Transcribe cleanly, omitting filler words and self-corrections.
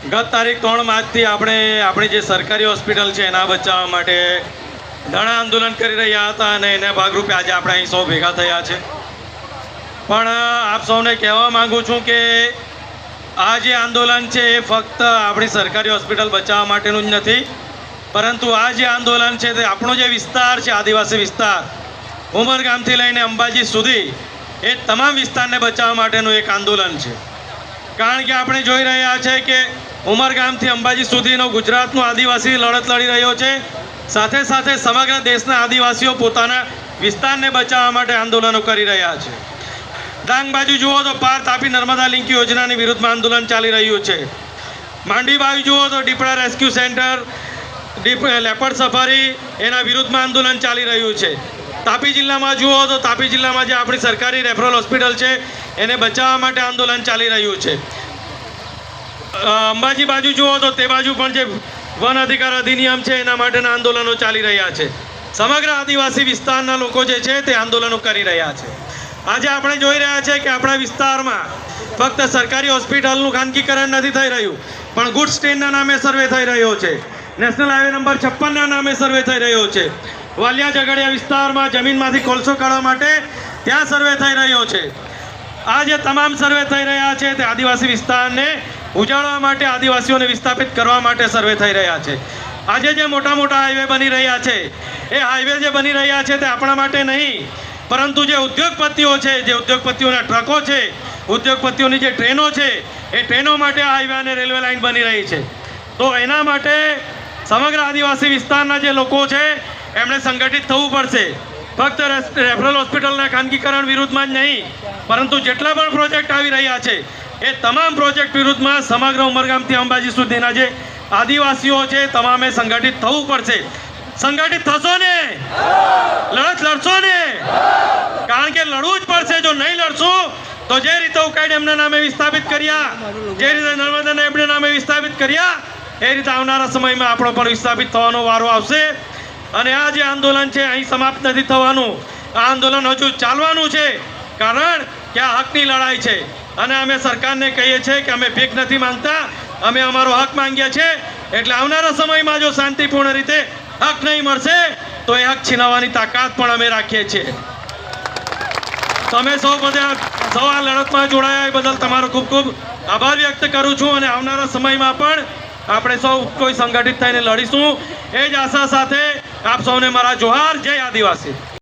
ગત તારીખ 3 માર્ચથી આપણે આપણી જે સરકારી હોસ્પિટલ છે એના બચાવવા માટે ધરણા આંદોલન કરી રહ્યા હતા અને એના ભાગરૂપે આજે આપણે અહીં સૌ ભેગા થયા છે. પણ આપ સૌને કહેવા માગું છું કે આ જે આંદોલન છે એ ફક્ત આપણી સરકારી હોસ્પિટલ બચાવવા માટેનું જ નથી, પરંતુ આ જે આંદોલન છે તે આપણો જે વિસ્તાર છે આદિવાસી વિસ્તાર ઉમરગામથી લઈને અંબાજી સુધી એ તમામ વિસ્તારને બચાવવા માટેનું એક આંદોલન છે. કારણ કે આપણે જોઈ રહ્યા છે કે ઉમરગામથી અંબાજી સુધીનો ગુજરાતનો આદિવાસી લડત લડી રહ્યો છે. સાથે સાથે સમગ્ર દેશના આદિવાસીઓ પોતાના વિસ્તારને બચાવવા માટે આંદોલનો કરી રહ્યા છે. ડાંગ બાજુ જુઓ તો પાર તાપી નર્મદા લિંક યોજનાની વિરુદ્ધમાં આંદોલન ચાલી રહ્યું છે. માંડવી બાજુ જુઓ તો દીપડા રેસ્ક્યુ સેન્ટર, લેપર્ડ સફારી એના વિરુદ્ધમાં આંદોલન ચાલી રહ્યું છે. તાપી જિલ્લામાં જુઓ તો તાપી જિલ્લામાં જે આપણી સરકારી રેફરલ હોસ્પિટલ છે એને બચાવવા માટે આંદોલન ચાલી રહ્યું છે. અંબાજી બાજુ જુઓ તો તે બાજુ પણ જે વન અધિકાર અધિનિયમ છે એના માટેના આંદોલનો ચાલી રહ્યા છે. સમગ્ર આદિવાસી વિસ્તારના લોકો જે છે તે આંદોલનો કરી રહ્યા છે. આજે આપણે જોઈ રહ્યા છે કે આપણા વિસ્તારમાં ફક્ત સરકારી હોસ્પિટલનું ખાનગીકરણ નથી થઈ રહ્યું, પણ ગુડ્સ ટ્રેનના નામે સર્વે થઈ રહ્યો છે. નેશનલ હાઈવે નંબર 56ના નામે સર્વે થઈ રહ્યો છે. વાલિયા ઝઘડિયા વિસ્તારમાં જમીનમાંથી કોલસો કાઢવા માટે ત્યાં સર્વે થઈ રહ્યો છે. આ જે તમામ સર્વે થઈ રહ્યા છે તે આદિવાસી વિસ્તારને ઉજાડવા માટે, આદિવાસીઓને વિસ્થાપિત કરવા માટે સર્વે થઈ રહ્યા છે. આજે જે મોટા મોટા હાઈવે બની રહ્યા છે એ હાઈવે જે બની રહ્યા છે તે આપણા માટે નહીં, પરંતુ જે ઉદ્યોગપતિઓ છે, જે ઉદ્યોગપતિઓના ટ્રકો છે, ઉદ્યોગપતિઓની જે ટ્રેનો છે એ ટ્રેનો માટે આ હાઈવે અને રેલવે લાઇન બની રહી છે. તો એના માટે સમગ્ર આદિવાસી વિસ્તારના જે લોકો છે એમણે સંગઠિત થવું પડશે. ફક્ત રેફરલ હોસ્પિટલના ખાનગીકરણ વિરુદ્ધમાં જ નહીં, પરંતુ જેટલા પણ પ્રોજેક્ટ આવી રહ્યા છે એ તમામ પ્રોજેક્ટ વિરુદ્ધમાં સમગ્ર ઉમરગામથી અંબાજી સુધીના જે આદિવાસીઓ છે તમામે સંગઠિત થવું પડશે. સંગઠિત થશો ને? લડત લડશો ને? કારણ કે લડવું જ પડશે. જો નહીં લડશું તો જે રીતે ઉકાઈ ડેમના નામે વિસ્થાપિત કર્યા, જે રીતે નર્મદા ડેમના નામે વિસ્થાપિત કર્યા, એ રીતે આવનારા સમયમાં આપણો પણ વિસ્થાપિત થવાનો વારો આવશે. અને આ જે આંદોલન છે અહીં સમાપ્ત નથી થવાનું. આ આંદોલન હજુ ચાલવાનું છે, કારણ કે આ હકની લડાઈ છે. અને અમે સરકારને કહીએ છીએ કે અમે ભીખ નથી માંગતા, અમે અમારો હક માંગ્યા છે. એટલે આવનારા સમયમાં જો શાંતિપૂર્ણ રીતે હક નહીં મળશે તો એ હક છીનવવાની તાકાત પણ અમે રાખીએ છીએ. તમે સૌ આ લડતમાં જોડાયા એ બદલ તમારો ખૂબ ખૂબ આભાર વ્યક્ત કરું છું. અને આવનારા સમયમાં પણ આપણે સૌ કોઈ સંગઠિત થઈને લડીશું એ જ આશા સાથે આપ સૌને મારા જોહાર. જય આદિવાસી.